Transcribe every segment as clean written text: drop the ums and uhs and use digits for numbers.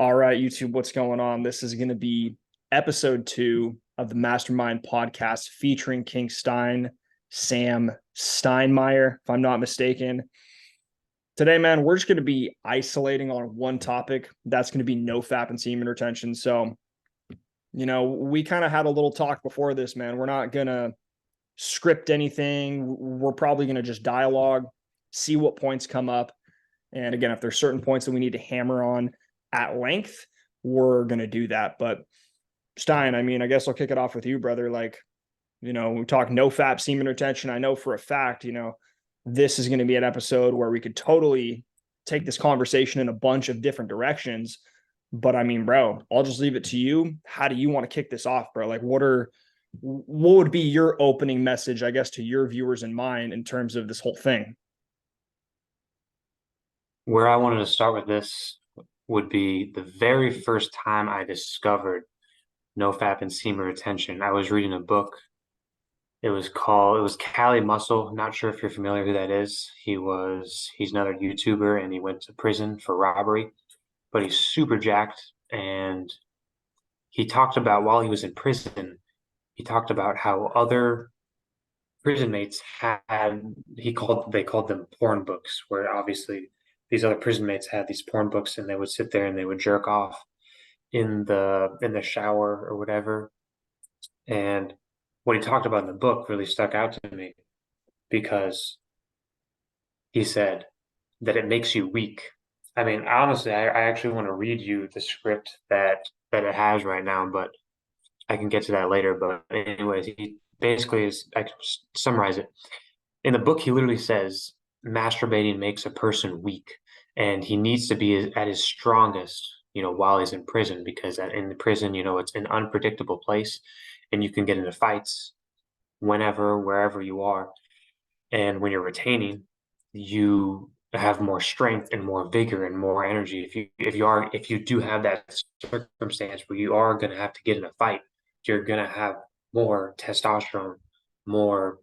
All right, YouTube, what's going on? This is going to be episode 2 of the Mastermind podcast featuring King Stein, Sam Steinmeier, if I'm not mistaken. Today, man, we're just going to be isolating on one topic. That's going to be Nofap and semen retention. So, we kind of had a little talk before this, man. We're not going to script anything. We're probably going to just dialogue, see what points come up. And again, if there's certain points that we need to hammer on at length, we're going to do that. But Stein, I guess I'll kick it off with you, brother. We talk Nofap semen retention. I know for a fact, this is going to be an episode where we could totally take this conversation in a bunch of different directions. But bro, I'll just leave it to you. How do you want to kick this off, bro? What would be your opening message, I guess, to your viewers and mine in terms of this whole thing? Where I wanted to start with this would be the very first time I discovered NoFap and semen retention. I was reading a book. It was Cali Muscle. Not sure if you're familiar who that is. He's another YouTuber and he went to prison for robbery, but he's super jacked. And he talked about while he was in prison, he talked about how other prison mates they called them porn books, where obviously these other prison mates had these porn books and they would sit there and they would jerk off in the shower or whatever. And what he talked about in the book really stuck out to me because he said that it makes you weak. Honestly, I actually want to read you the script that it has right now, but I can get to that later. But anyways, he basically I can summarize it. In the book, he literally says masturbating makes a person weak, and he needs to be at his strongest, while he's in prison, because in the prison, it's an unpredictable place, and you can get into fights whenever, wherever you are. And when you're retaining, you have more strength and more vigor and more energy. If you do have that circumstance where you are going to have to get in a fight, you're going to have more testosterone, more.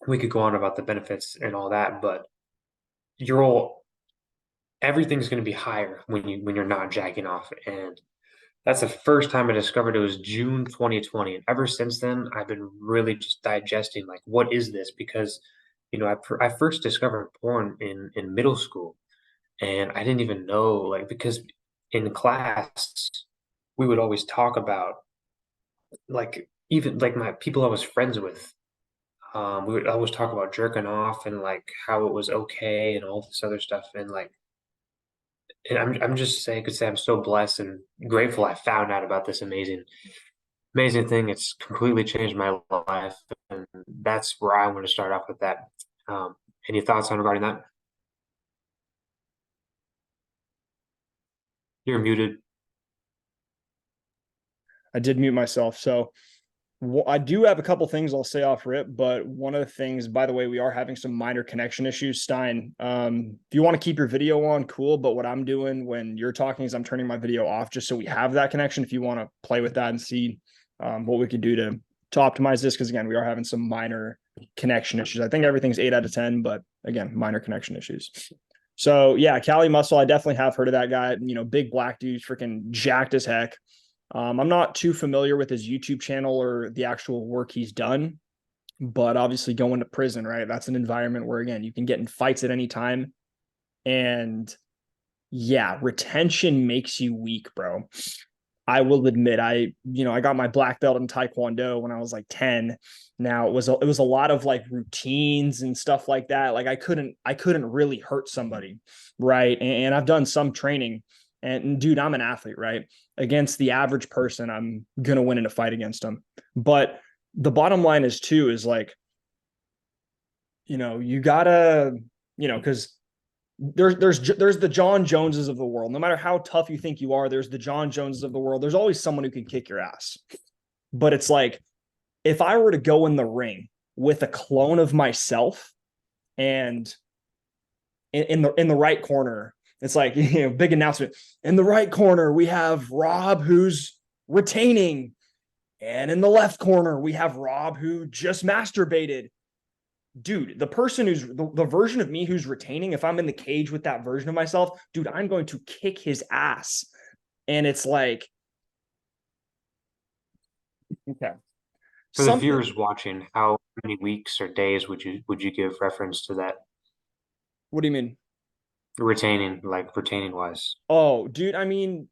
We could go on about the benefits and all that, but you're all everything's going to be higher when you're not jacking off. And that's the first time I discovered it was June 2020. And ever since then, I've been really just digesting, like, what is this? Because, I first discovered porn in middle school, and I didn't even know, like, because in class, we would always talk about, like, even like my people I was friends with, we would always talk about jerking off and like how it was okay and all this other stuff. And I'm just saying, could say I'm so blessed and grateful I found out about this amazing thing. It's completely changed my life, and that's where I want to start off with that. Any thoughts on regarding that? You're muted. I did mute myself. So I do have a couple things I'll say off rip, but one of the things, by the way, we are having some minor connection issues. Stein, if you want to keep your video on, cool. But what I'm doing when you're talking is I'm turning my video off just so we have that connection. If you want to play with that and see what we could do to optimize this, because again, we are having some minor connection issues. I think everything's 8 out of 10, but again, minor connection issues. So yeah, Cali Muscle, I definitely have heard of that guy. Big black dude, freaking jacked as heck. I'm not too familiar with his YouTube channel or the actual work he's done, but obviously going to prison, right? That's an environment where, again, you can get in fights at any time. And yeah, retention makes you weak, bro. I will admit, I got my black belt in Taekwondo when I was like 10. Now it was a lot of like routines and stuff like that. Like I couldn't really hurt somebody, right? And I've done some training. And dude, I'm an athlete, right? Against the average person, I'm gonna win in a fight against them. But the bottom line is like, you gotta, because there's the John Joneses of the world. No matter how tough you think you are, there's the John Joneses of the world. There's always someone who can kick your ass. But it's like, if I were to go in the ring with a clone of myself and in the right corner, it's like, big announcement. In the right corner, we have Rob, who's retaining. And in the left corner, we have Rob, who just masturbated. Dude, the person who's the version of me who's retaining, if I'm in the cage with that version of myself, dude, I'm going to kick his ass. And it's like, okay, For the something. viewers watching, how many weeks or days would you give reference to that What do you mean? retaining wise? Oh, dude, I mean,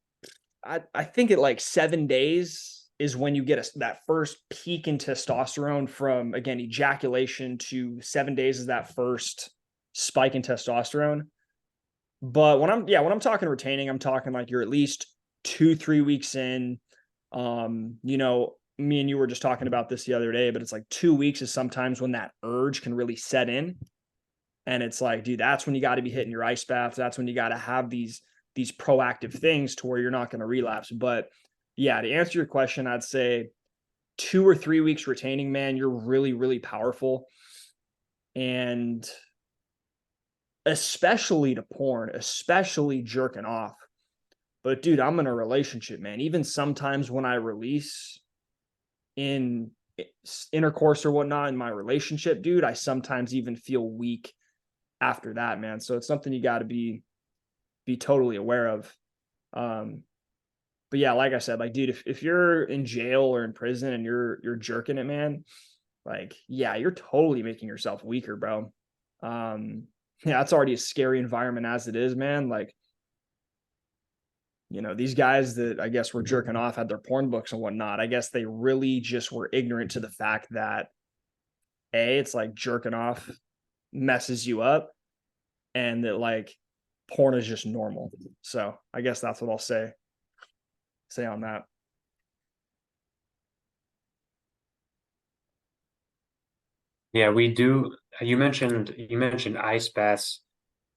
I think at like 7 days is when you get that first peak in testosterone from, again, ejaculation to 7 days is that first spike in testosterone. But when I'm talking retaining, I'm talking like you're at least 2, 3 weeks in. Me and you were just talking about this the other day, but it's like 2 weeks is sometimes when that urge can really set in. And it's like, dude, that's when you got to be hitting your ice baths. That's when you got to have these proactive things to where you're not going to relapse. But yeah, to answer your question, I'd say 2 or 3 weeks retaining, man, you're really, really powerful. And especially to porn, especially jerking off. But dude, I'm in a relationship, man. Even sometimes when I release in intercourse or whatnot in my relationship, dude, I sometimes even feel weak after that, man. So it's something you got to be totally aware of. Um, but yeah, like I said, like, dude, if you're in jail or in prison and you're jerking it, man, like, yeah, you're totally making yourself weaker, bro. Um, yeah, that's already a scary environment as it is, man. Like, these guys that I guess were jerking off had their porn books and whatnot. I guess they really just were ignorant to the fact that it's like jerking off messes you up, and that like porn is just normal. So I guess that's what I'll say on that. Yeah, we do. You mentioned ice baths.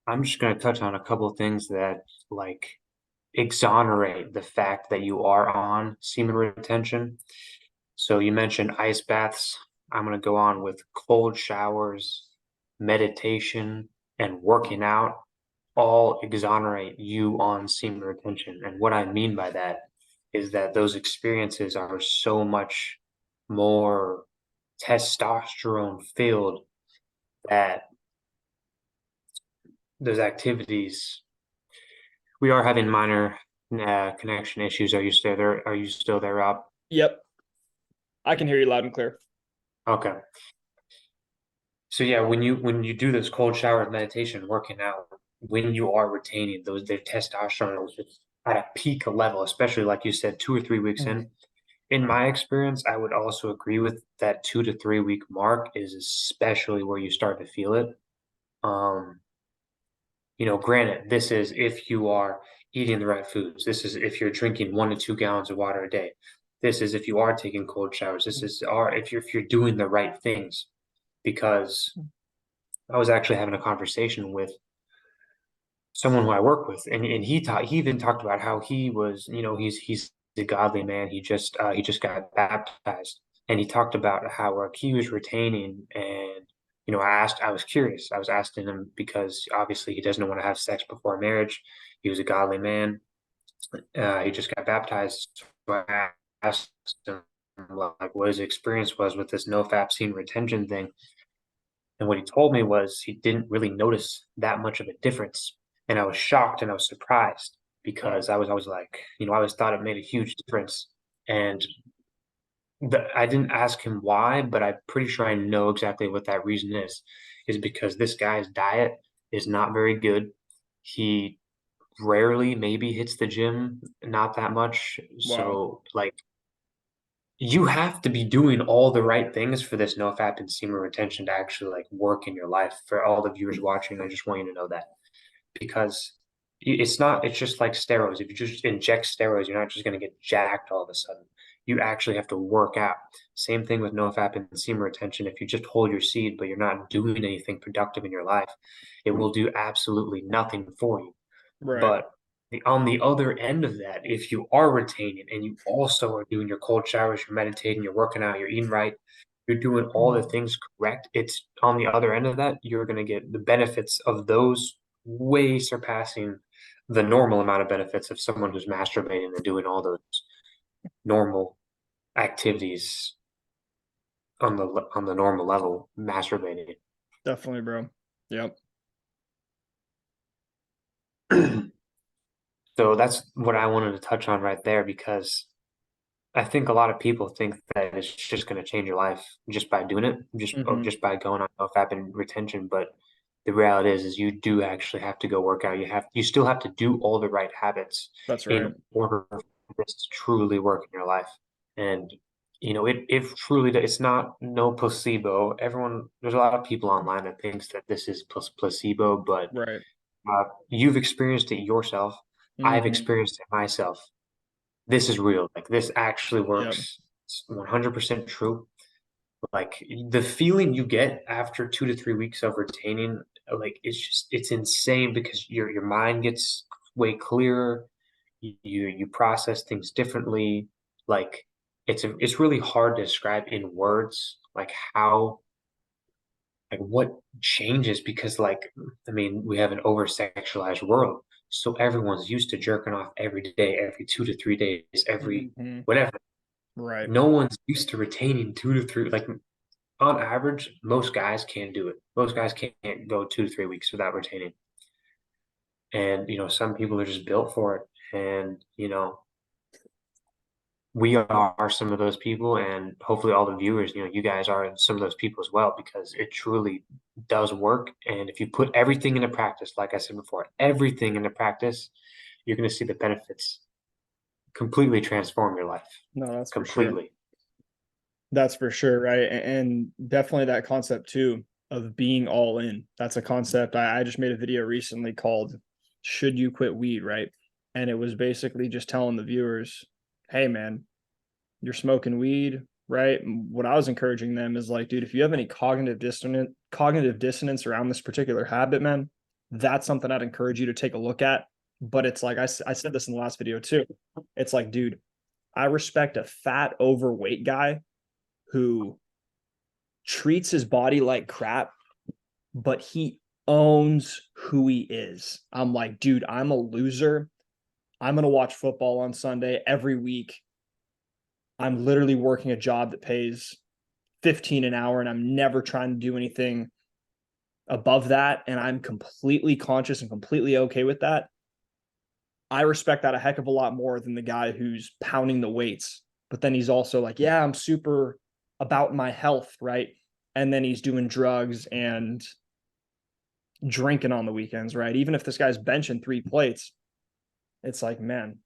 I'm just going to touch on a couple of things that like exonerate the fact that you are on semen retention. So you mentioned ice baths. I'm going to go on with cold showers, meditation, and working out all exonerate you on semen retention. And what I mean by that is that those experiences are so much more testosterone filled that those activities, we are having minor connection issues. Are you still there? Are you still there, Rob? Yep, I can hear you loud and clear. Okay. So yeah, when you do this cold shower meditation, working out, when you are retaining those, their testosterone is just at a peak level, especially like you said, 2 or 3 weeks in. In my experience, I would also agree with that 2 to 3 week mark is especially where you start to feel it. Um, granted, this is if you are eating the right foods. This is if you're drinking 1 to 2 gallons of water a day. This is if you are taking cold showers. This is or if you're doing the right things. Because I was actually having a conversation with someone who I work with, and he even talked about how he was, he's a godly man. He just got baptized, and he talked about how he was retaining, and I was curious. I was asking him because obviously he doesn't want to have sex before marriage. He was a godly man. He just got baptized. So I asked him like what his experience was with this Nofap scene retention thing. And what he told me was he didn't really notice that much of a difference. And I was shocked and I was surprised because I was always like, I always thought it made a huge difference. And I didn't ask him why, but I'm pretty sure I know exactly what that reason is because this guy's diet is not very good. He rarely maybe hits the gym, not that much. Wow. So like you have to be doing all the right things for this NoFap and semen retention to actually like work in your life. For all the viewers watching, I just want you to know that because it's just like steroids. If you just inject steroids, you're not just going to get jacked all of a sudden. You actually have to work out. Same thing with NoFap and semen retention. If you just hold your seed, but you're not doing anything productive in your life, it will do absolutely nothing for you. Right. But on the other end of that, if you are retaining and you also are doing your cold showers, you're meditating, you're working out, you're eating right, you're doing all the things correct, it's on the other end of that, you're going to get the benefits of those way surpassing the normal amount of benefits of someone who's masturbating and doing all those normal activities on the normal level, masturbating. Definitely, bro. Yep. So that's what I wanted to touch on right there because I think a lot of people think that it's just going to change your life just by doing it, Hmm. just by going on NoFap and retention. But the reality is you do actually have to go work out. You still have to do all the right habits That's right. in order for this to truly work in your life. And it truly it's not no placebo. There's a lot of people online that thinks that this is placebo, but Right. you've experienced it yourself. I've Hmm. experienced it myself. This is real. Like this actually Yep. works. It's 100% true. Like the feeling you get after 2 to 3 weeks of retaining, like it's insane because your mind gets way clearer. You process things differently. Like it's really hard to describe in words like how like what changes because like I mean we have an over sexualized world. So everyone's used to jerking off every day, every 2 to 3 days, every Hmm. whatever. Right. No one's used to retaining 2 to 3. Like on average, most guys can't do it. Most guys can't go 2 to 3 weeks without retaining. And some people are just built for it. And we are some of those people, and hopefully all the viewers, you guys are some of those people as well, because it truly does work. And if you put everything into practice, like I said before, everything into practice, you're going to see the benefits completely transform your life. No, that's for sure. Completely. That's for sure. Right. And definitely that concept too of being all in. That's a concept. I just made a video recently called Should You Quit Weed? Right. And it was basically just telling the viewers, hey, man, you're smoking weed. Right. And what I was encouraging them is like, dude, if you have any cognitive dissonance around this particular habit, man, that's something I'd encourage you to take a look at. But it's like, I said this in the last video too. It's like, dude, I respect a fat, overweight guy who treats his body like crap, but he owns who he is. I'm like, dude, I'm a loser. I'm going to watch football on Sunday every week. I'm literally working a job that pays 15 an hour and I'm never trying to do anything above that. And I'm completely conscious and completely okay with that. I respect that a heck of a lot more than the guy who's pounding the weights. But then he's also like, yeah, I'm super about my health, right? And then he's doing drugs and drinking on the weekends, right? Even if this guy's benching 3 plates, it's like, man,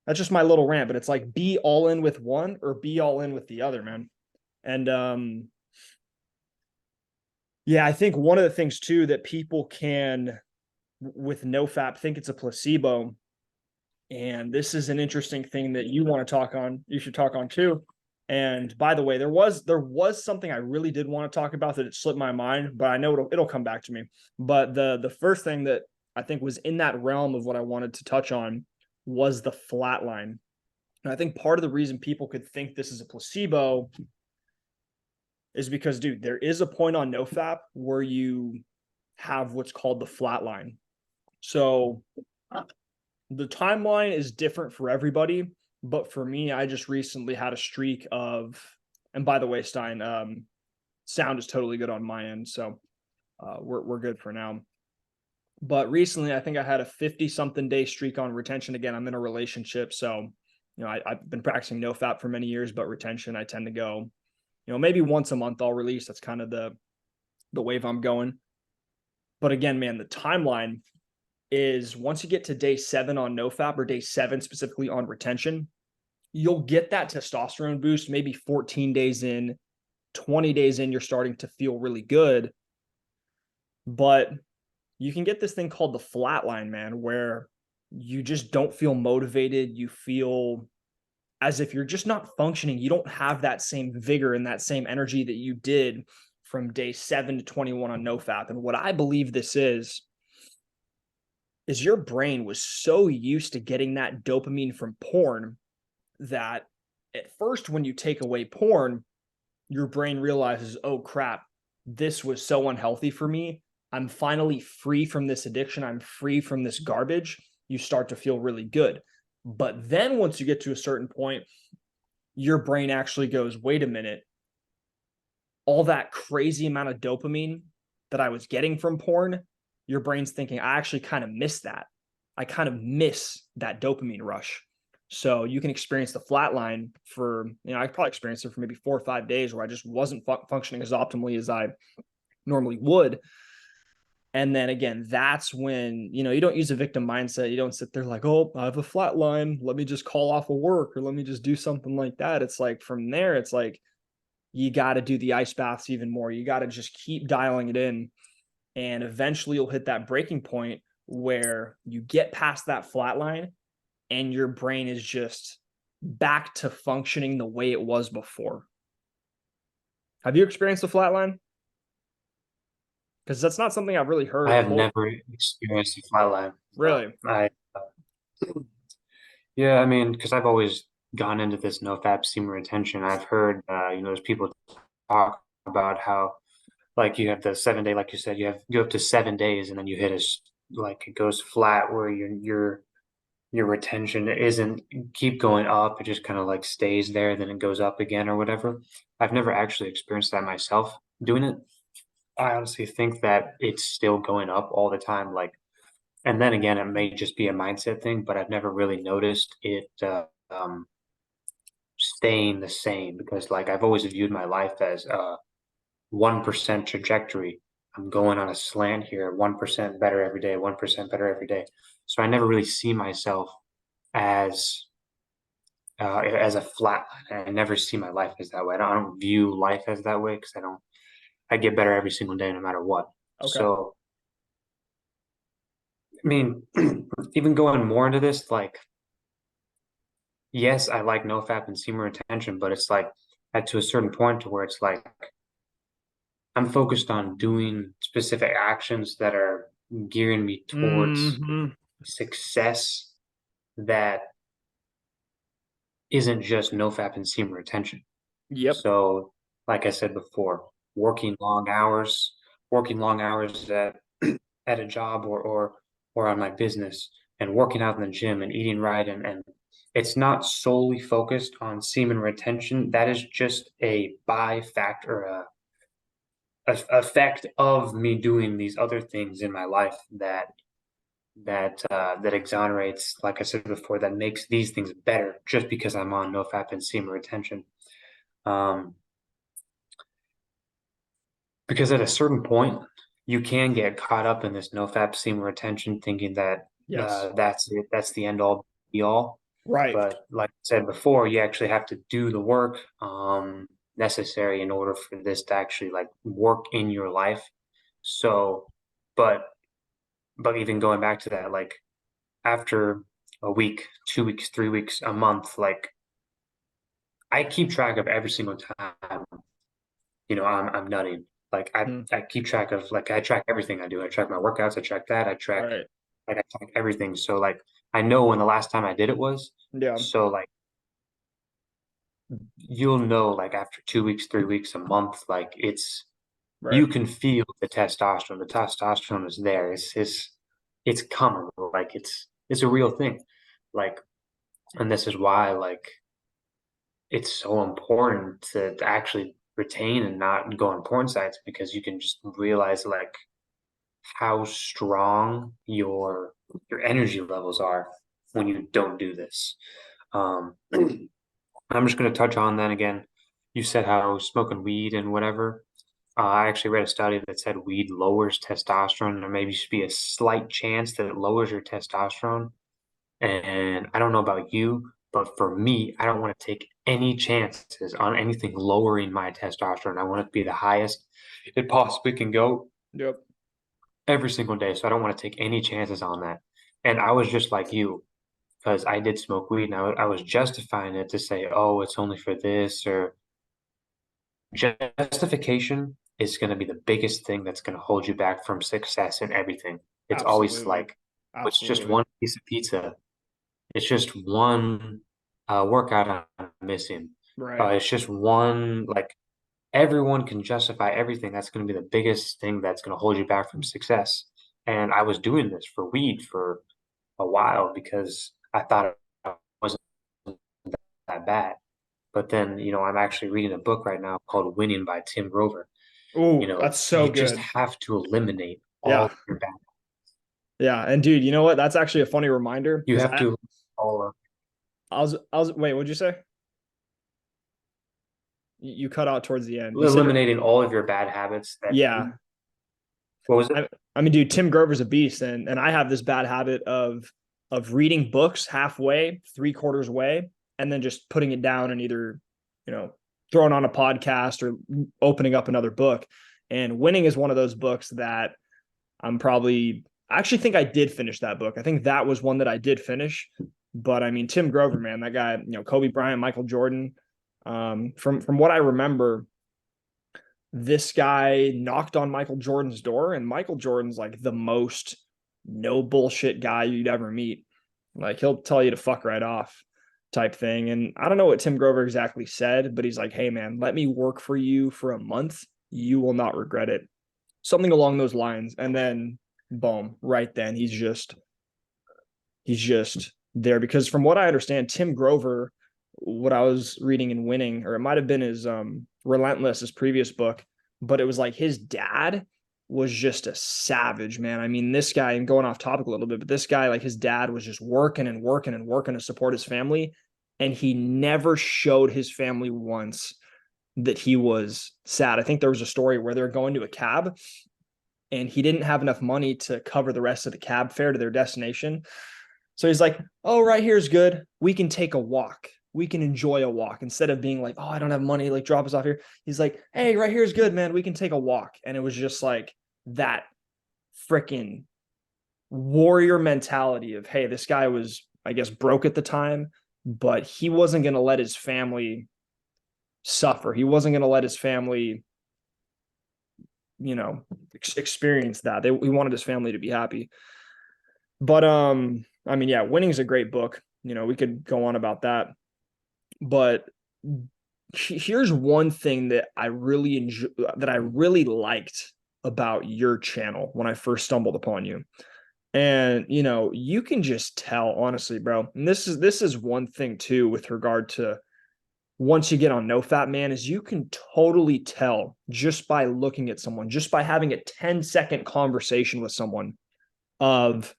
that's just my little rant. But it's like be all in with one or be all in with the other, man. And yeah, I think one of the things too that people can with NoFap think it's a placebo. And this is an interesting thing that you want to talk on. You should talk on too. And by the way, there was something I really did want to talk about that it slipped my mind, but I know it'll come back to me. But the first thing that I think was in that realm of what I wanted to touch on was the flat line. And I think part of the reason people could think this is a placebo is because, dude, there is a point on NoFap where you have what's called the flat line. So the timeline is different for everybody, but for me, I just recently had a streak of, and by the way, Stein, sound is totally good on my end, so we're good for now. But recently, I think I had a 50 something day streak on retention. Again, I'm in a relationship, so I've been practicing NoFap for many years, but retention, I tend to go, maybe once a month I'll release. That's kind of the wave I'm going. But again, man, the timeline is once you get to day 7 on NoFap or day 7 specifically on retention, you'll get that testosterone boost maybe 14 days in, 20 days in, you're starting to feel really good. But you can get this thing called the flat line, man, where you just don't feel motivated. You feel as if you're just not functioning. You don't have that same vigor and that same energy that you did from day 7 to 21 on NoFap. And what I believe this is your brain was so used to getting that dopamine from porn that at first, when you take away porn, your brain realizes, oh crap, this was so unhealthy for me. I'm finally free from this addiction. I'm free from this garbage. You start to feel really good. But then once you get to a certain point, your brain actually goes, wait a minute, all that crazy amount of dopamine that I was getting from porn, your brain's thinking, I actually kind of missed that. I kind of miss that dopamine rush. So you can experience the flat line for, I probably experienced it for maybe 4 or 5 days where I just wasn't functioning as optimally as I normally would. And then again, that's when, you don't use a victim mindset. You don't sit there like, oh, I have a flat line. Let me just call off of work or let me just do something like that. It's like from there, it's like you got to do the ice baths even more. You got to just keep dialing it in. And eventually you'll hit that breaking point where you get past that flat line and your brain is just back to functioning the way it was before. Have you experienced a flat line? Because that's not something I've really I heard. have never experienced a flatline. No, Really? yeah, I mean, because I've always gone into this Nofap semen retention. I've heard, there's people talk about how, like, you have the 7 day, like you said, you go up to 7 days, and then you hit like it goes flat where your retention isn't keep going up. It just kind of like stays there, then it goes up again or whatever. I've never actually experienced that myself doing it. I honestly think that it's still going up all the time. Like, and then again, it may just be a mindset thing, but I've never really noticed it staying the same because, like, I've always viewed my life as a 1% trajectory. I'm going on a slant here, 1% better every day, 1% better every day. So I never really see myself as as a flat line. I never see my life as that way. I don't view life as that way because I get better every single day no matter what. Okay. So I mean, even going more into this, like, yes, I like NoFap and semen retention, but it's like at to a certain point to where it's like I'm focused on doing specific actions that are gearing me towards Mm-hmm. success that isn't just NoFap and semen retention. Yep. So, like I said before, working long hours at a job or on my business and working out in the gym and eating right and it's not solely focused on semen retention. That is just a by factor, a effect of me doing these other things in my life that exonerates, like I said before, that makes these things better just because I'm on NoFap and semen retention. Um, because at a certain point, you can get caught up in this NoFap semen retention, thinking that Yes. that's it, that's the end all be all. Right. But like I said before, you actually have to do the work necessary in order for this to actually like work in your life. So, but but even going back to that, like after a week, 2 weeks, 3 weeks, a month, like I keep track of every single time, I'm nutting. Like Mm. I keep track of like I track everything I do. I track my workouts, I track that, Right. I track everything. So like I know when the last time I did it was. Yeah. So like you'll know like after 2 weeks, 3 weeks, a month, like Right. you can feel the testosterone. The testosterone is there. It's coming. Like it's a real thing. Like, and this is why like it's so important to actually retain and not go on porn sites because you can just realize like how strong your energy levels are when you don't do this. I'm just going to touch on then again. You said how smoking weed and whatever. I actually read a study that said weed lowers testosterone. There maybe should be a slight chance that it lowers your testosterone. And I don't know about you, but for me, I don't want to take any chances on anything lowering my testosterone. I want it to be the highest it possibly can go Yep. every single day. So I don't want to take any chances on that. And I was just like you because I did smoke weed and I was justifying it to say, oh, it's only for this or justification is going to be the biggest thing that's going to hold you back from success in everything. It's always Absolutely. like, oh, it's just Absolutely. one piece of pizza. It's just one workout I'm missing. Right. It's just one, like, everyone can justify everything. That's going to be the biggest thing that's going to hold you back from success. And I was doing this for weed for a while because I thought it wasn't that bad. But then, I'm actually reading a book right now called Winning by Tim Grover. Oh, that's so You just good. have to eliminate Yeah. all your bad. Yeah. And dude, you know what? That's actually a funny reminder You because have I, to all I was, wait, what'd you say? You cut out towards the end. You said, eliminating all of your bad habits that yeah. what was it? I mean, dude, Tim Grover's a beast, and I have this bad habit of reading books halfway, three quarters way, and then just putting it down and either, you know, throwing on a podcast or opening up another book. And Winning is one of those books that I'm probably I actually think I did finish that book. I think that was one that I did finish. But I mean, Tim Grover, man, that guy, you know, Kobe Bryant, Michael Jordan. From what I remember, this guy knocked on Michael Jordan's door, and Michael Jordan's like the most no bullshit guy you'd ever meet. Like he'll tell you to fuck right off type thing. And I don't know what Tim Grover exactly said, but he's like, hey man, let me work for you for a month. You will not regret it. Something along those lines. And then boom, right then he's just there because from what I understand, Tim Grover, what I was reading in Winning, or it might have been his Relentless, his previous book, but it was like his dad was just a savage, man. I mean, this guy, and going off topic a little bit, but this guy, like his dad was just working and working and working to support his family. And he never showed his family once that he was sad. I think there was a story where they're going to a cab and he didn't have enough money to cover the rest of the cab fare to their destination. So he's like, oh, right here's good. We can take a walk. We can enjoy a walk instead of being like, oh, I don't have money. Like, drop us off here. He's like, hey, right here's good, man. We can take a walk. And it was just like that freaking warrior mentality of, hey, this guy was, I guess, broke at the time, but he wasn't going to let his family suffer. He wasn't going to let his family, you know, experience that. He wanted his family to be happy. But I mean, yeah, Winning is a great book. You know, we could go on about that. But here's one thing that I really enjoy, that I really liked about your channel when I first stumbled upon you. And you know, you can just tell, honestly, bro. And this is one thing too with regard to once you get on Nofap, man, is you can totally tell just by looking at someone, just by having a 10-second conversation with someone of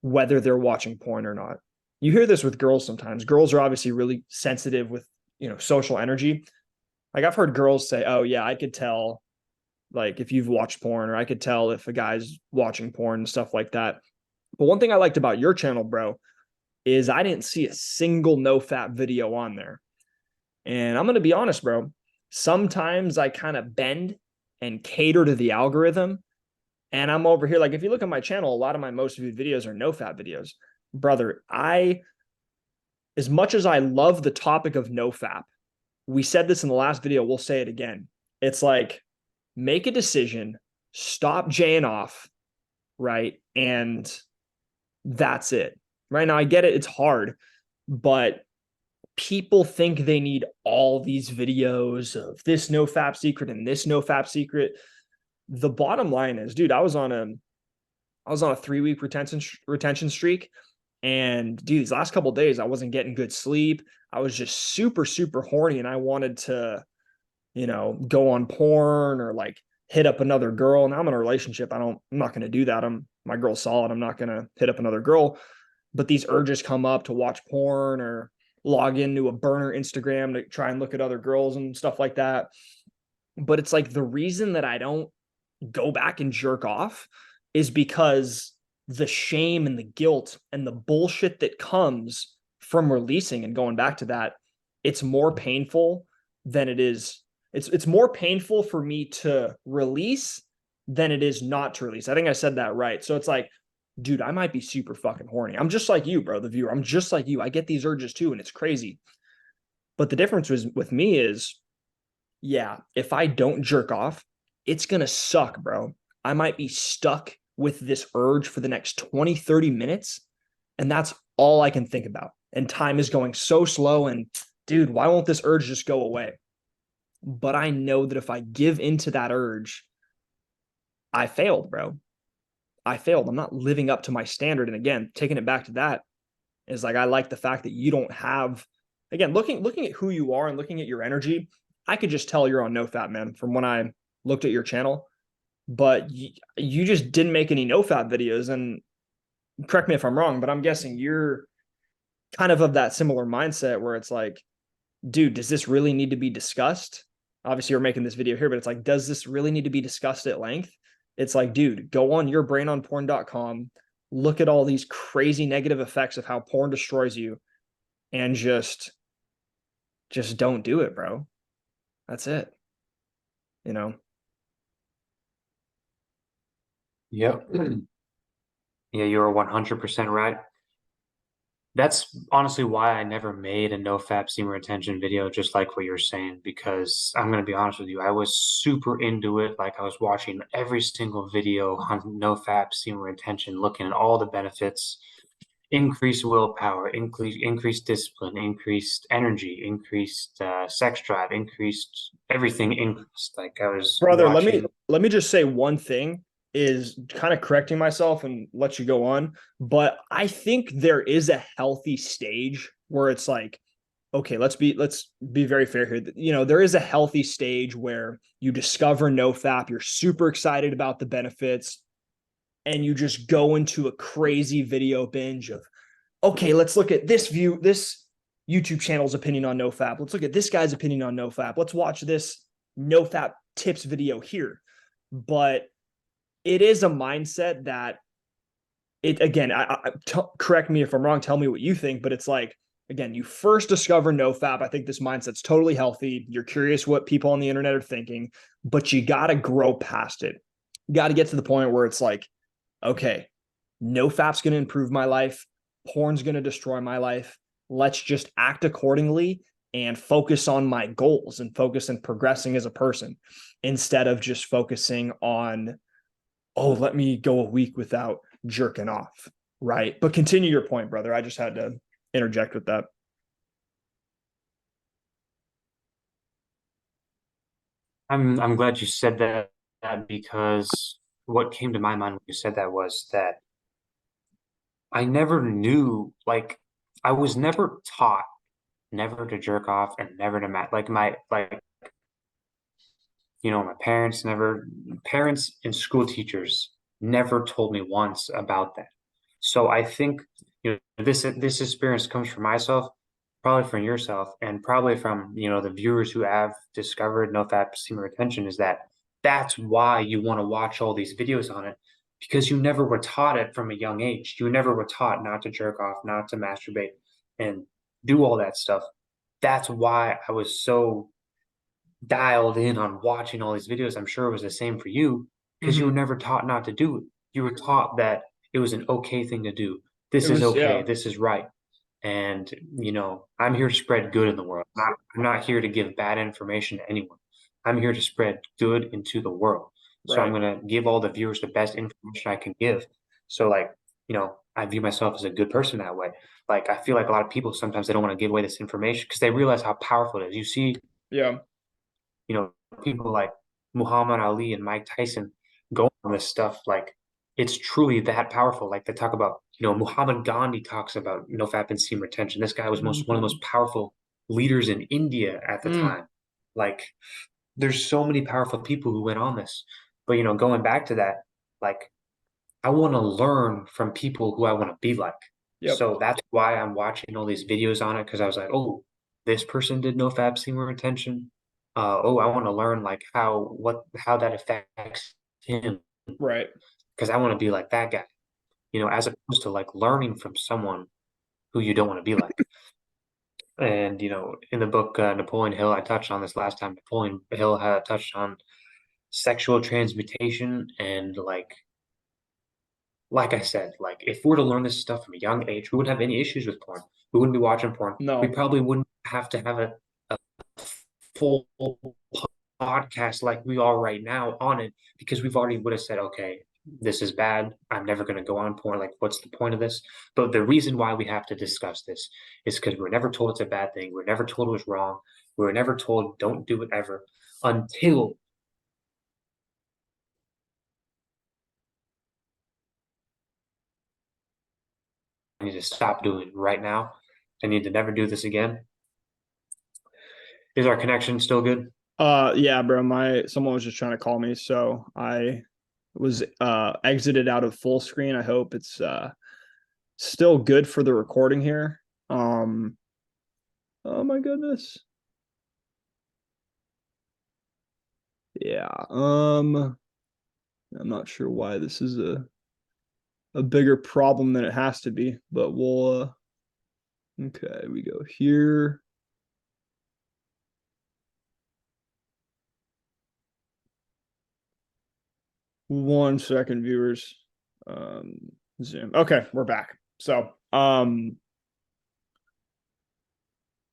whether they're watching porn or not. You hear this with girls sometimes. Girls are obviously really sensitive with, you know, social energy. Like I've heard girls say, "Oh yeah, I could tell like if you've watched porn or I could tell if a guy's watching porn and stuff like that." But one thing I liked about your channel, bro, is I didn't see a single NoFap video on there. And I'm going to be honest, bro. Sometimes I kind of bend and cater to the algorithm. And I'm over here. Like, if you look at my channel, a lot of my most viewed videos are NoFap videos. Brother, as much as I love the topic of NoFap, we said this in the last video, we'll say it again. It's like, make a decision, stop jaying off, right? And that's it. Right now, I get it. It's hard, but people think they need all these videos of this NoFap secret and this NoFap secret. The bottom line is, dude, I was on a 3-week retention streak, and dude, these last couple of days I wasn't getting good sleep. I was just super horny, and I wanted to, you know, go on porn or like hit up another girl. Now I'm in a relationship. I'm not going to do that. My girl's solid. I'm not going to hit up another girl. But these urges come up to watch porn or log into a burner Instagram to try and look at other girls and stuff like that. But it's like the reason that I don't go back and jerk off is because the shame and the guilt and the bullshit that comes from releasing and going back to that, it's more painful than it is. It's more painful for me to release than it is not to release. I think I said that right. So it's like, dude, I might be super fucking horny. I'm just like you, bro, the viewer. I'm just like you. I get these urges too, and it's crazy. But the difference with me is, yeah, if I don't jerk off, it's going to suck, bro. I might be stuck with this urge for the next 20, 30 minutes. And that's all I can think about. And time is going so slow. And dude, why won't this urge just go away? But I know that if I give into that urge, I failed, bro. I failed. I'm not living up to my standard. And again, taking it back to that is like, I like the fact that you don't have, again, looking at who you are and looking at your energy, I could just tell you're on NoFap, man, from when I looked at your channel. But you just didn't make any NoFap videos. And correct me if I'm wrong, but I'm guessing you're kind of that similar mindset where it's like, dude, does this really need to be discussed? Obviously, we're making this video here, but it's like, does this really need to be discussed at length? It's like, dude, go on yourbrainonporn.com, look at all these crazy negative effects of how porn destroys you, and just don't do it, bro. That's it. You know? Yep. Yeah, you're 100% right. That's honestly why I never made a no-fap semen retention video, just like what you're saying, because I'm gonna be honest with you, I was super into it. Like I was watching every single video on no-fap semen retention, looking at all the benefits, increased willpower, increased discipline, increased energy, increased sex drive, increased everything increased. Like I was Brother, watching. let me just say one thing is kind of correcting myself and let you go on, but I think there is a healthy stage where it's like, okay, let's be very fair here. You know, there is a healthy stage where you discover NoFap, you're super excited about the benefits, and you just go into a crazy video binge of, okay, let's look at this YouTube channel's opinion on NoFap. Let's look at this guy's opinion on NoFap. Let's watch this NoFap tips video here. But it is a mindset that it again, correct me if I'm wrong, tell me what you think, but it's like, again, you first discover NoFap. I think this mindset's totally healthy. You're curious what people on the internet are thinking, but you got to grow past it. You got to get to the point where it's like, okay, NoFap's going to improve my life. Porn's going to destroy my life. Let's just act accordingly and focus on my goals and focus on progressing as a person instead of just focusing on, oh, let me go a week without jerking off. Right. But continue your point, brother. I just had to interject with that. I'm glad you said that because what came to my mind when you said that was that I never knew, like, I was never taught never to jerk off and never to like my parents and school teachers never told me once about that. So I think, this experience comes from myself, probably from yourself, and probably from, the viewers who have discovered NoFap semen retention is that that's why you want to watch all these videos on it because you never were taught it from a young age. You never were taught not to jerk off, not to masturbate, and do all that stuff. That's why I was so dialed in on watching all these videos. I'm sure it was the same for you because you were Mm-hmm. never taught not to do it. You were taught that it was an okay thing to do. It This is was, okay. yeah, This is right. And, I'm here to spread good in the world. I'm not here to give bad information to anyone. I'm here to spread good into the world. So I'm right. going to give all the viewers the best information I can give. So, like, I view myself as a good person that way. Like, I feel like a lot of people sometimes they don't want to give away this information because they realize how powerful it is. You see, Yeah. you know, people like Muhammad Ali and Mike Tyson go on this stuff, like it's truly that powerful. Like they talk about, Muhammad Gandhi talks about NoFap and semen retention. This guy was one of the most powerful leaders in India at the Mm. time. Like there's so many powerful people who went on this. But going back to that, like I want to learn from people who I want to be like. Yep. So that's why I'm watching all these videos on it because I was like, oh, this person did no fab semen retention. Oh, I want to learn like how that affects him Right. because I want to be like that guy, as opposed to like learning from someone who you don't want to be like. And in the book Napoleon Hill, I touched on this last time. Napoleon Hill had touched on sexual transmutation and like I said, like if we were to learn this stuff from a young age, we wouldn't have any issues with porn. We wouldn't be watching porn. We No. probably wouldn't have to have a full podcast like we are right now on it because we've already would have said, okay, this is bad. I'm never going to go on porn. Like, what's the point of this? But the reason why we have to discuss this is because we're never told it's a bad thing. We're never told it was wrong. We were never told don't do it ever until I need to stop doing it right now. I need to never do this again. Is our connection still good? Yeah, bro. Someone was just trying to call me, so I was exited out of full screen. I hope it's Still good for the recording here. Oh my goodness. Yeah. I'm not sure why this is a bigger problem than it has to be, but we'll okay, we go here. One second, viewers. Um, Zoom. Okay, we're back. So, sorry,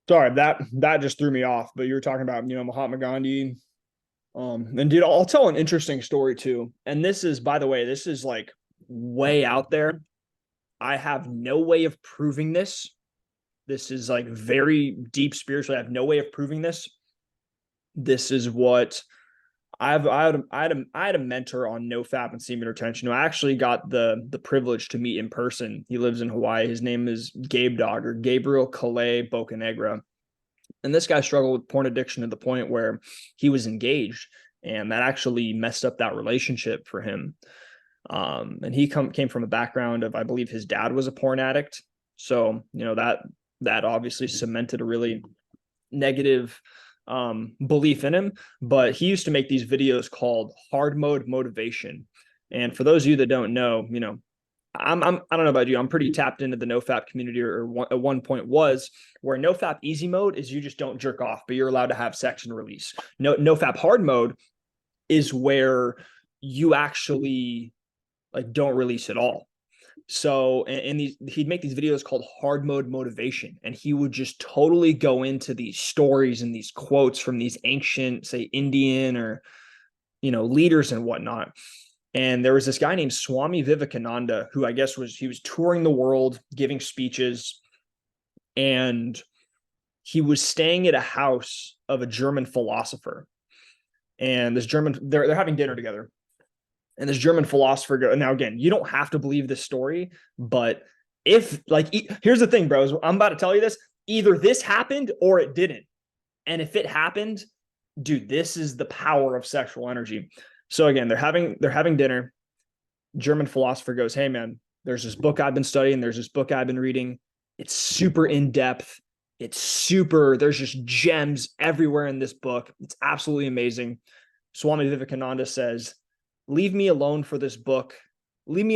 that just threw me off, but you were talking about, Mahatma Gandhi. And dude, I'll tell an interesting story too. And this is, by the way, this is like way out there. I have no way of proving this. This is like very deep spiritually. I have no way of proving this. This is what I had a mentor on Nofap and Semen Retention who I actually got the privilege to meet in person. He lives in Hawaii. His name is Gabe Dog, or Gabriel Calais Bocanegra. And this guy struggled with porn addiction to the point where he was engaged, and that actually messed up that relationship for him. And he came from a background of, I believe his dad was a porn addict. So, that obviously cemented a really negative belief in him. But he used to make these videos called hard mode motivation. And for those of you that don't know, I don't know about you. I'm pretty tapped into the NoFap community, or at one point was, where NoFap easy mode is you just don't jerk off, but you're allowed to have sex and release. NoFap hard mode is where you actually like don't release at all. So, and he'd make these videos called hard mode motivation, and he would just totally go into these stories and these quotes from these ancient, say, Indian or leaders and whatnot. And there was this guy named Swami Vivekananda, who I guess he was touring the world, giving speeches, and he was staying at a house of a German philosopher. And this German, they're having dinner together. And this German philosopher now again, you don't have to believe this story, but if like, here's the thing, bros, I'm about to tell you this, either this happened or it didn't. And if it happened, dude, this is the power of sexual energy. So again, they're having dinner. German philosopher goes, "Hey man, there's this book I've been studying, there's this book I've been reading. It's super in depth. There's just gems everywhere in this book. It's absolutely amazing." Swami Vivekananda says, "Leave me alone for this book. Leave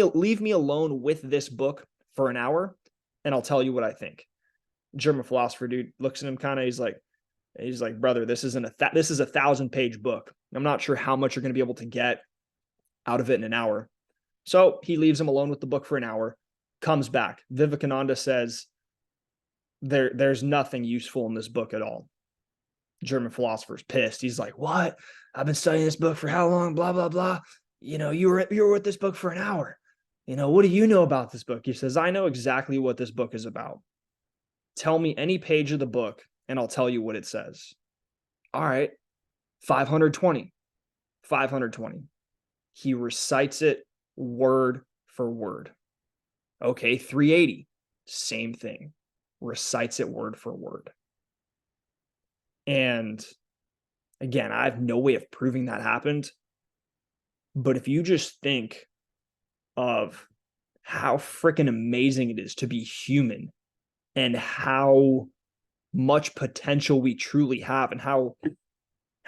me alone with this book for an hour, and I'll tell you what I think." German philosopher dude looks at him kind of, he's like, "Brother, this is a 1,000-page book. I'm not sure how much you're going to be able to get out of it in an hour." So he leaves him alone with the book for an hour, comes back. Vivekananda says, there's nothing useful in this book at all. German philosopher's pissed. He's like, "What? I've been studying this book for how long? Blah, blah, blah. You were with this book for an hour. What do you know about this book?" He says, "I know exactly what this book is about. Tell me any page of the book and I'll tell you what it says." All right, 520. 520. He recites it word for word. Okay, 380. Same thing. Recites it word for word. And again, I have no way of proving that happened. But if you just think of how freaking amazing it is to be human, and how much potential we truly have, and how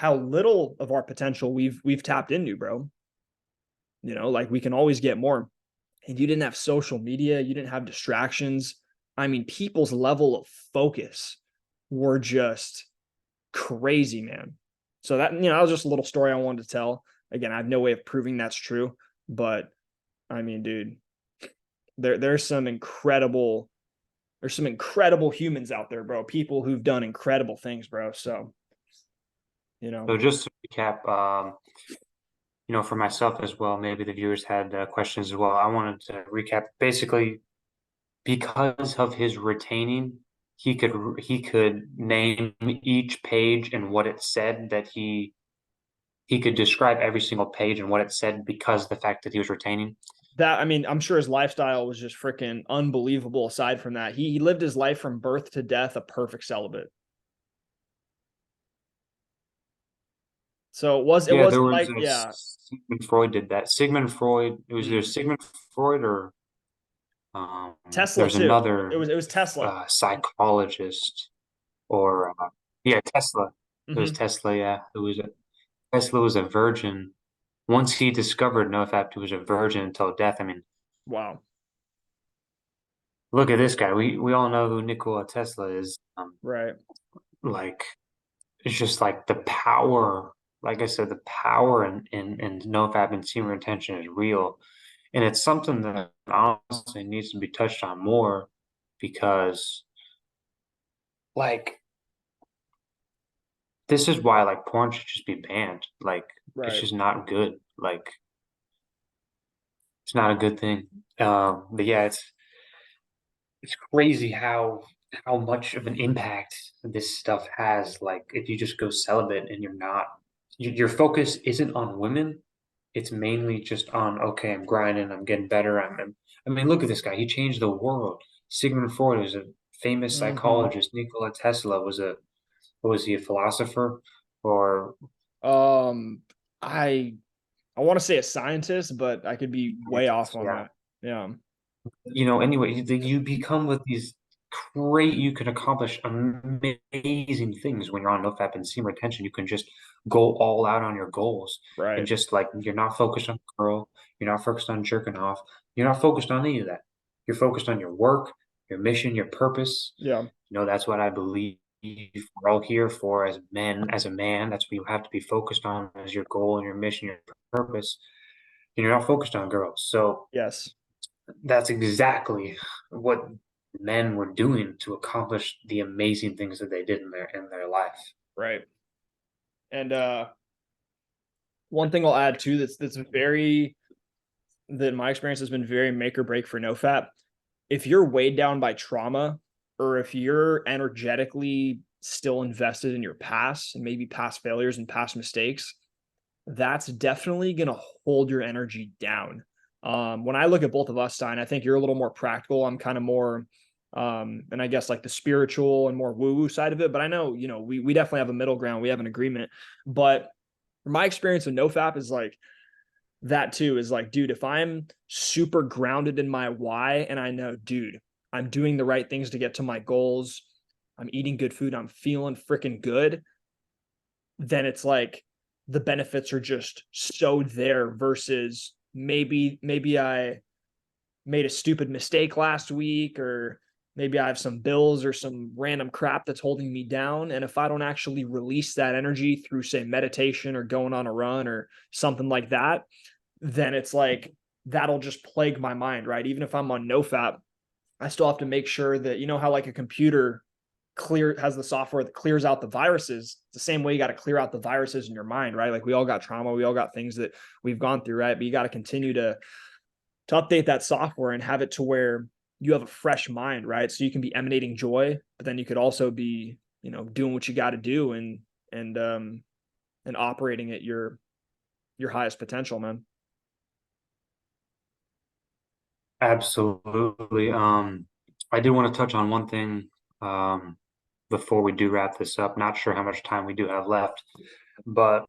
little of our potential we've tapped into, bro. Like we can always get more. And you didn't have social media, you didn't have distractions. I mean, people's level of focus were just crazy, man. So that was just a little story I wanted to tell. Again, I have no way of proving that's true, but I mean, dude, there's some incredible humans out there, bro. People who've done incredible things, bro. So, So just to recap, for myself as well, maybe the viewers had questions as well. I wanted to recap basically because of his retaining, he could name each page and what it said, that he could describe every single page and what it said because of the fact that he was retaining. I mean, I'm sure his lifestyle was just freaking unbelievable. Aside from that, he lived his life from birth to death a perfect celibate. So it Yeah, there wasn't was like, yeah. Sigmund Freud did that. Sigmund Freud, it was either Mm. Sigmund Freud or Tesla There's too. It another was Tesla. psychologist, or yeah, Tesla. It was Hmm. Tesla. Yeah, Tesla was a virgin. Once he discovered Nofap, he was a virgin until death. I mean, Wow. look at this guy. We all know who Nikola Tesla is. Right. Like it's just like the power. Like I said, the power in Nofap and semen retention is real, and it's something that honestly needs to be touched on more because, like, this is why like porn should just be banned. Like, it's Right. just not good. Like, it's not a good thing. But yeah, it's crazy how much of an impact this stuff has. Like, if you just go celibate and you're not, your focus isn't on women. It's mainly just on, okay, I'm grinding, I'm getting better. I mean, look at this guy. He changed the world. Sigmund Freud was a famous Hmm. psychologist. Nikola Tesla was what was he, a philosopher? Or Um, I I want to say a scientist, but I could be way off on yeah. that. Yeah. Anyway, you become with these you can accomplish amazing things when you're on NoFap and seam retention. You can just go all out on your goals and Right. just like you're not focused on girl, you're not focused on jerking off, you're not focused on any of that. You're focused on your work, your mission, your purpose. Yeah. That's what I believe we're all here for as men, as a man. That's what you have to be focused on as your goal and your mission, your purpose. And you're not focused on girls. So Yes. that's exactly what men were doing to accomplish the amazing things that they did in their life. Right. And one thing I'll add too that's very that in my experience has been very make or break for NoFap. If you're weighed down by trauma, or if you're energetically still invested in your past and maybe past failures and past mistakes, that's definitely going to hold your energy down. When I look at both of us, Stein, I think you're a little more practical. I'm kind of more, and I guess like the spiritual and more woo woo side of it. But I know, we definitely have a middle ground. We have an agreement. But my experience with NoFap is like, that too is like, dude, if I'm super grounded in my why and I know, dude, I'm doing the right things to get to my goals, I'm eating good food, I'm feeling freaking good, then it's like the benefits are just so there versus maybe I made a stupid mistake last week, or maybe I have some bills or some random crap that's holding me down. And if I don't actually release that energy through, say, meditation or going on a run or something like that, then it's like that'll just plague my mind, right? Even if I'm on NoFap, I still have to make sure that, how like a computer has the software that clears out the viruses. It's the same way you got to clear out the viruses in your mind, right? Like we all got trauma, we all got things that we've gone through, right? But you got to continue to update that software and have it to where you have a fresh mind, right? So you can be emanating joy, but then you could also be, doing what you got to do and operating at your highest potential, man. Absolutely. I do want to touch on one thing um, before we do wrap this up. Not sure how much time we do have left, but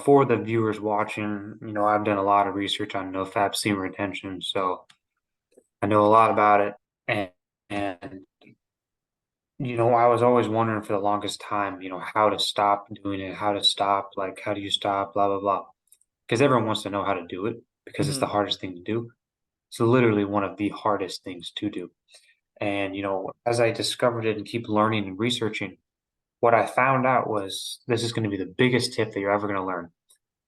for the viewers watching, I've done a lot of research on NoFap semen retention, so I know a lot about it. And I was always wondering for the longest time, how to stop doing it, how to stop, like, how do you stop, blah, blah, blah. Because everyone wants to know how to do it because it's the Mm-hmm. hardest thing to do. It's literally one of the hardest things to do. And, as I discovered it and keep learning and researching, what I found out was this is going to be the biggest tip that you're ever going to learn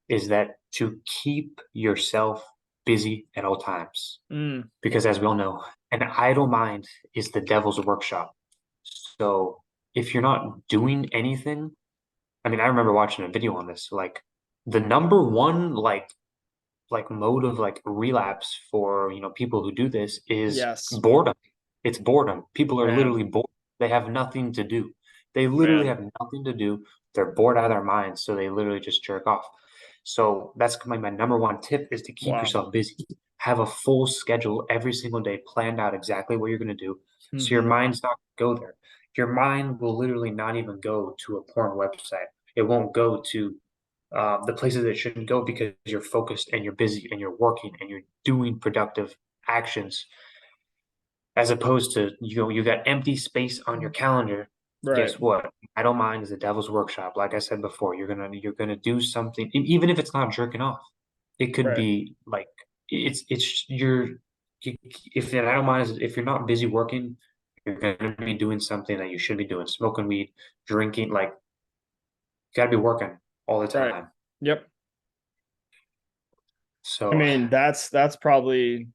is that to keep yourself busy at all times. Mm, Because as we all know, an idle mind is the devil's workshop. So if you're not doing anything, I mean, I remember watching a video on this, like the number one like mode of like relapse for people who do this is yes, boredom. It's boredom. People are man, literally bored. They have nothing to do. They literally man. have nothing to do. They're bored out of their minds, so they literally just jerk off. So that's my number one tip is to keep Wow. yourself busy. Have a full schedule every single day, planned out exactly what you're going to do. So your Mm-hmm. mind's not going to go there. Your mind will literally not even go to a porn website. It won't go to the places it shouldn't go because you're focused and you're busy and you're working and you're doing productive actions, as opposed to, you got empty space on your calendar. Right. Guess what? Idle mind is the devil's workshop. Like I said before, you're gonna do something, even if it's not jerking off. It could Right. be like it's you, if an idle mind is, if you're not busy working, you're gonna be doing something that you should be doing, smoking weed, drinking. Like, you gotta be working all the Right. time. Yep. I So mean, that's probably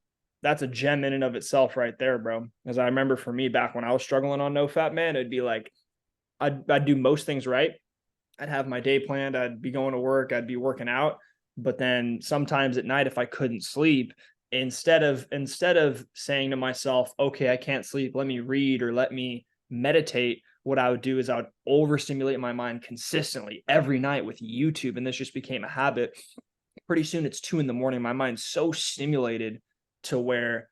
that's a gem in and of itself right there, bro. As I remember for me back when I was struggling on Nofap, man, it'd be like I'd do most things right. I'd have my day planned. I'd be going to work. I'd be working out. But then sometimes at night, if I couldn't sleep, instead of saying to myself, okay, I can't sleep, let me read or let me meditate, what I would do is I would overstimulate my mind consistently every night with YouTube. And this just became a habit. Pretty soon it's 2 a.m. My mind's so stimulated to where,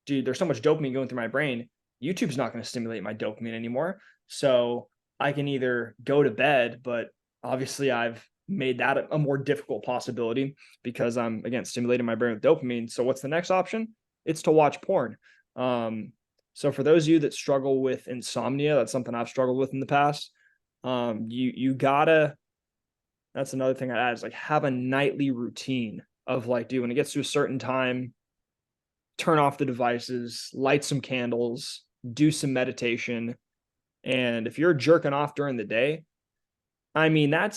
dude, there's so much dopamine going through my brain. YouTube's not going to stimulate my dopamine anymore. So I can either go to bed, but obviously I've made that a more difficult possibility because I'm, again, stimulating my brain with dopamine. So what's the next option? It's to watch porn. Um, so for those of you that struggle with insomnia, that's something I've struggled with in the past. You gotta, that's another thing I add, is like have a nightly routine of like, dude, when it gets to a certain time, turn off the devices, light some candles, do some meditation. And if you're jerking off during the day, I mean, I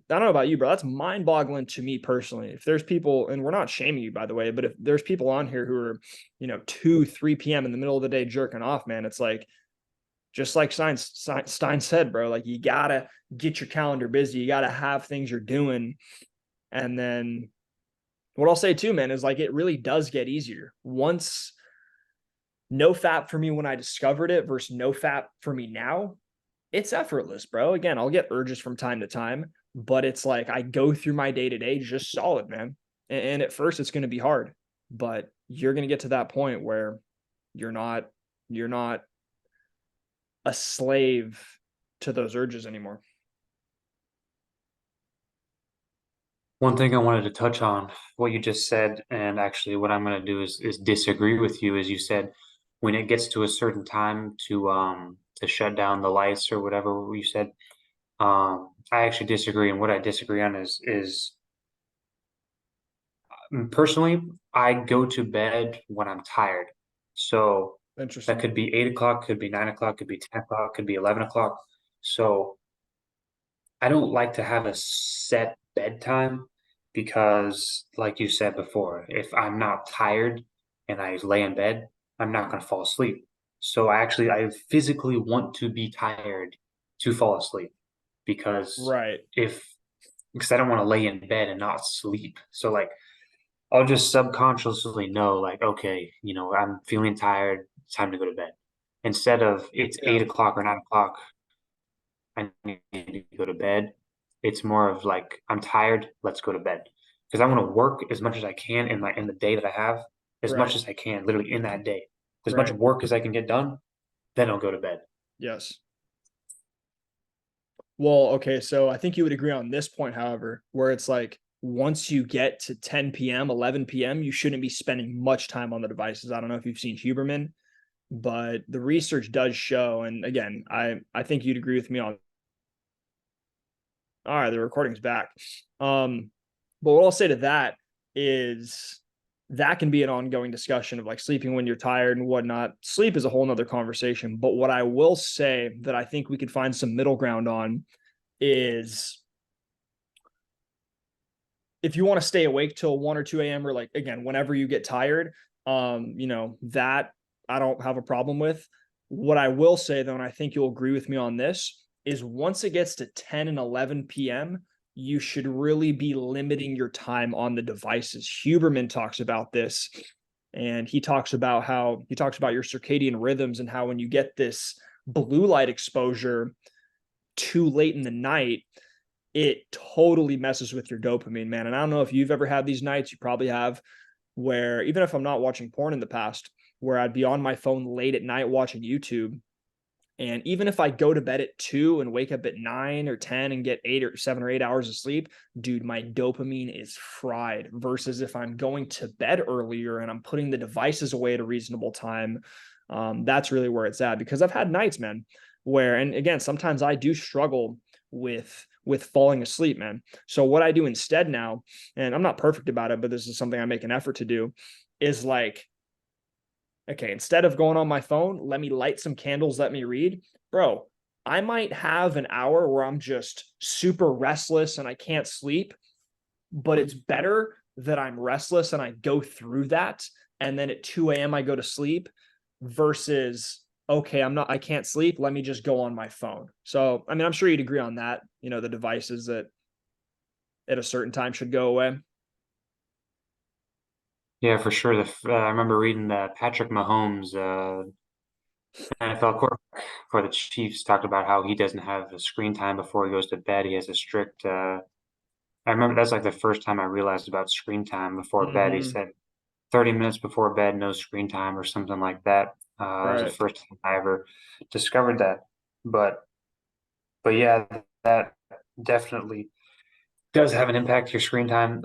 don't know about you, bro. That's mind boggling to me personally. If there's people, and we're not shaming you, by the way, but if there's people on here who are, 2, 3 p.m. in the middle of the day jerking off, man, it's like, just like Stein said, bro, like you got to get your calendar busy. You got to have things you're doing. And then what I'll say too, man, is like it really does get easier. Once Nofap for me when I discovered it versus Nofap for me now, it's effortless, bro. Again, I'll get urges from time to time, but it's like I go through my day to day just solid, man. And at first it's going to be hard, but you're going to get to that point where you're not a slave to those urges anymore. one thing I wanted to touch on, what you just said, and actually what I'm going to do is disagree with you. As you said, when it gets to a certain time to shut down the lights or whatever you said, I actually disagree. And what I disagree on is personally, I go to bed when I'm tired. So that Interesting. could be 8 o'clock, could be 9 o'clock, could be 10 o'clock, could be 11 o'clock. So I don't like to have a set bedtime because, like you said before, if I'm not tired and I lay in bed, I'm not going to fall asleep. So I physically want to be tired to fall asleep because Right. if because I don't want to lay in bed and not sleep. So like I'll just subconsciously know, like, okay, I'm feeling tired, it's time to go to bed. Instead of it's Yeah. 8 o'clock or 9 o'clock, I need to go to bed. It's more of like, I'm tired, let's go to bed. Because I want to work as much as I can in the day that I have, as much Right. as I can, literally in that day. As much Right. work as I can get done, then I'll go to bed. Yes. Well, okay, so I think you would agree on this point, however, where it's like once you get to 10 p.m., 11 p.m., you shouldn't be spending much time on the devices. I don't know if you've seen Huberman, but the research does show, and again, I think you'd agree with me on. All right, the recording's back. But what I'll say to that is that can be an ongoing discussion of like sleeping when you're tired and whatnot. Sleep is a whole nother conversation. But what I will say that I think we could find some middle ground on is if you want to stay awake till 1 or 2 a.m. or like again, whenever you get tired, that I don't have a problem with. What I will say though, and I think you'll agree with me on this, is once it gets to 10 and 11 p.m., you should really be limiting your time on the devices. Huberman talks about this, and he talks about your circadian rhythms and how when you get this blue light exposure too late in the night, it totally messes with your dopamine, man. And I don't know if you've ever had these nights, you probably have, where even if I'm not watching porn in the past, where I'd be on my phone late at night watching YouTube, And even if I go to bed at 2 and wake up at 9 or 10 and get 8 or 7 or 8 hours of sleep, dude, my dopamine is fried. Versus if I'm going to bed earlier and I'm putting the devices away at a reasonable time, that's really where it's at. Because I've had nights, man, where, and again, sometimes I do struggle with falling asleep, man. So what I do instead now, and I'm not perfect about it, but this is something I make an effort to do, is like, okay, instead of going on my phone, let me light some candles, let me read. Bro, I might have an hour where I'm just super restless and I can't sleep, but it's better that I'm restless and I go through that. And then at 2 a.m. I go to sleep versus, okay, I can't sleep. Let me just go on my phone. So, I mean, I'm sure you'd agree on that, the devices that at a certain time should go away. Yeah, for sure. I remember reading that Patrick Mahomes, NFL quarterback for the Chiefs, talked about how he doesn't have a screen time before he goes to bed. He has a strict. I remember that's like the first time I realized about screen time before bed. He Mm-hmm. said 30 minutes before bed, no screen time or something like that. That was the Right. first time I ever discovered that. But but yeah, that definitely does have an impact to your screen time.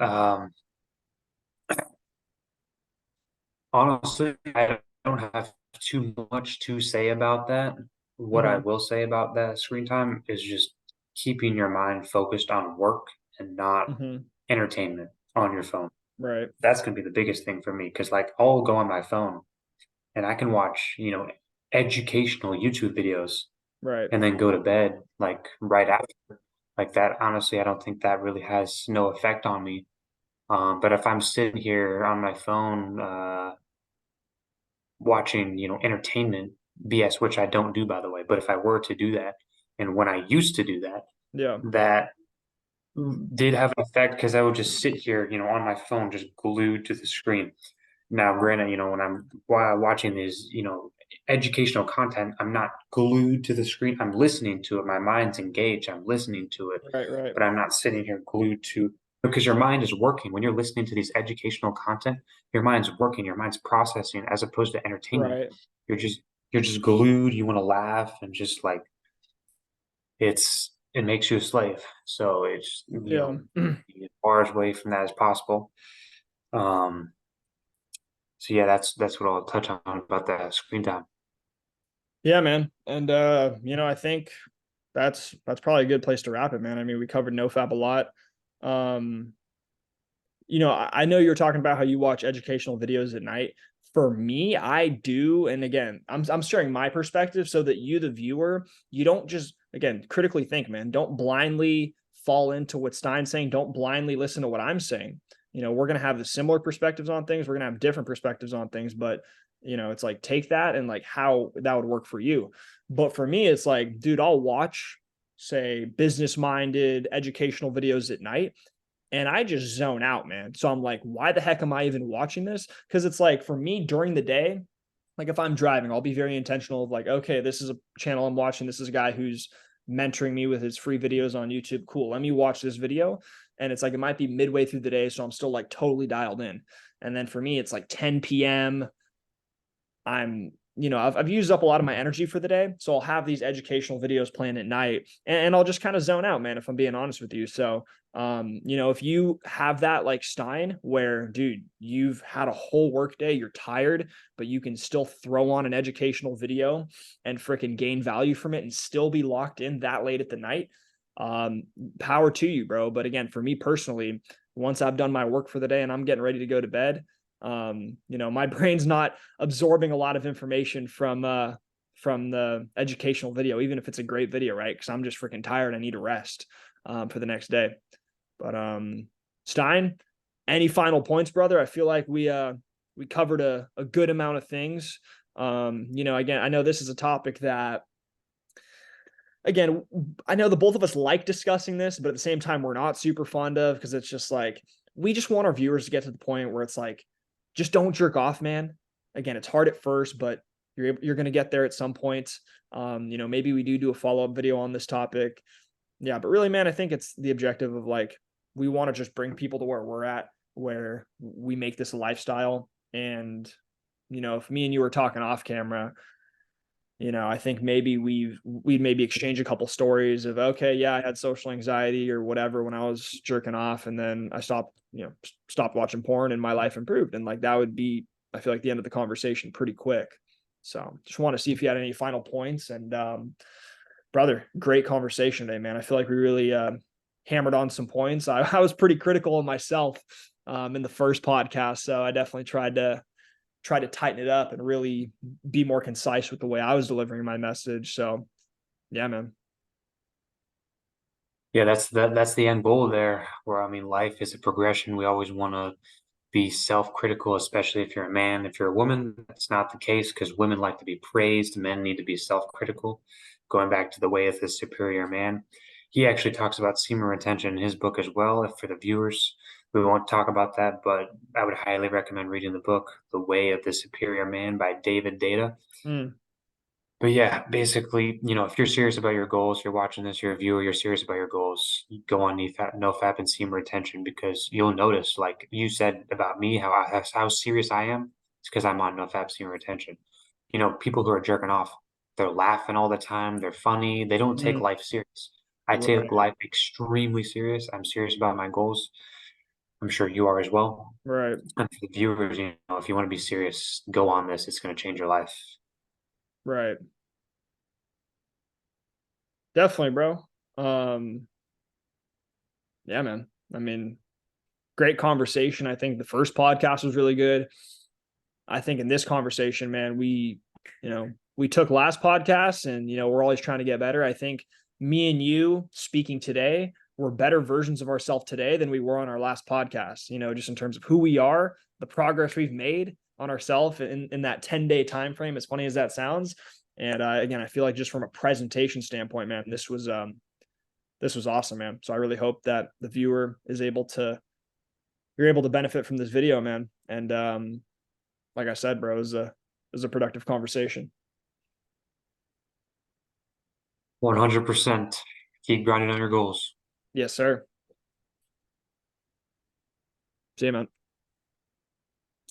Honestly, I don't have too much to say about that. What I Uh-huh. will say about that screen time is just keeping your mind focused on work and not Mm-hmm. entertainment on your phone. Right. That's gonna be the biggest thing for me because like I'll go on my phone and I can watch, educational YouTube videos Right. and then go to bed like right after. Like that, honestly, I don't think that really has no effect on me. But if I'm sitting here on my phone, watching, entertainment BS, which I don't do by the way, but if I were to do that, and when I used to do that, Yeah. that did have an effect because I would just sit here, on my phone, just glued to the screen. Now, granted, when I'm watching these, educational content, I'm not glued to the screen. I'm listening to it. My mind's engaged. I'm listening to it, Right. Right. but I'm not sitting here glued to because your mind is working when you're listening to these educational content. Your mind's working. Your mind's processing as opposed to entertainment. Right. You're just you're just glued. You want to laugh and just like it makes you a slave. So it's Yeah. be as far away from that as possible. Um, so yeah, that's what I'll touch on about that screen time. Yeah, man. And I think that's probably a good place to wrap it, man. I mean, we covered Nofap a lot. Um, I know you're talking about how you watch educational videos at night. For me, I do, and again, I'm sharing my perspective so that you, the viewer, you don't just again critically think, man. Don't blindly fall into what Stein's saying. Don't blindly listen to what I'm saying. We're gonna have the similar perspectives on things. We're gonna have different perspectives on things, but it's like take that and like how that would work for you. But for me, it's like, dude, I'll watch say business minded educational videos at night and I just zone out, man. So I'm like, why the heck am I even watching this? Because it's like for me during the day, like if I'm driving, I'll be very intentional of like, okay, this is a channel I'm watching. This is a guy who's mentoring me with his free videos on YouTube. Cool. Let me watch this video. And it's like it might be midway through the day. So I'm still like totally dialed in. And then for me, it's like 10 p.m. I've used up a lot of my energy for the day. So I'll have these educational videos playing at night and I'll just kind of zone out, man, if I'm being honest with you. So, if you have that like Stein, where, dude, you've had a whole work day, you're tired, but you can still throw on an educational video and freaking gain value from it and still be locked in that late at the night. Um, Power to you, bro. But again, for me personally, once I've done my work for the day and I'm getting ready to go to bed, my brain's not absorbing a lot of information from the educational video, even if it's a great video, right? Because I'm just freaking tired. I need to rest for the next day. But Stein, any final points, brother? I feel like we covered a good amount of things. Again, I know this is a topic that again, I know the both of us like discussing this, but at the same time, we're not super fond of because it's just like we just want our viewers to get to the point where it's like, just don't jerk off, man. Again, it's hard at first, but you're going to get there at some point. Maybe we do a follow up video on this topic. Yeah, but really, man, I think it's the objective of like we want to just bring people to where we're at, where we make this a lifestyle. And if me and you were talking off camera, I think maybe we'd maybe exchange a couple stories of, okay, yeah, I had social anxiety or whatever when I was jerking off, and then I stopped watching porn and my life improved. And like that would be, I feel like, the end of the conversation pretty quick. So just want to see if you had any final points. And brother, great conversation today, man. I feel like we really hammered on some points. I was pretty critical of myself in the first podcast, so I definitely tried to tighten it up and really be more concise with the way I was delivering my message. So yeah, man. Yeah, that's the end goal there. Where I mean, life is a progression. We always want to be self-critical, especially if you're a man. If you're a woman, that's not the case because women like to be praised. Men need to be self-critical. Going back to the way of the superior man, he actually talks about semen retention in his book as well. If for the viewers, we won't talk about that, but I would highly recommend reading the book, The Way of the Superior Man by David Data. Mm, But yeah, basically, if you're serious about your goals, you're watching this, you're a viewer, you're serious about your goals, you go on NoFap and seam retention because you'll notice, like you said about me, how serious I am. It's because I'm on NoFap seam retention. People who are jerking off, they're laughing all the time, they're funny, they don't take mm, life serious. I take right, life extremely serious. I'm serious about my goals. I'm sure you are as well. right, And for the viewers, if you want to be serious, go on this. It's going to change your life. right. Definitely, bro. Um, yeah, man. I mean, great conversation. I think the first podcast was really good. I think in this conversation, man, we took last podcast and, we're always trying to get better. I think me and you speaking today, we're better versions of ourselves today than we were on our last podcast, just in terms of who we are, the progress we've made on ourselves in that 10-day time frame, as funny as that sounds. And again, I feel like just from a presentation standpoint, man, this was awesome, man. So I really hope that the viewer is you're able to benefit from this video, man. And like I said, bro, it was a productive conversation. 100%. Keep grinding on your goals. Yes, sir. See you, man.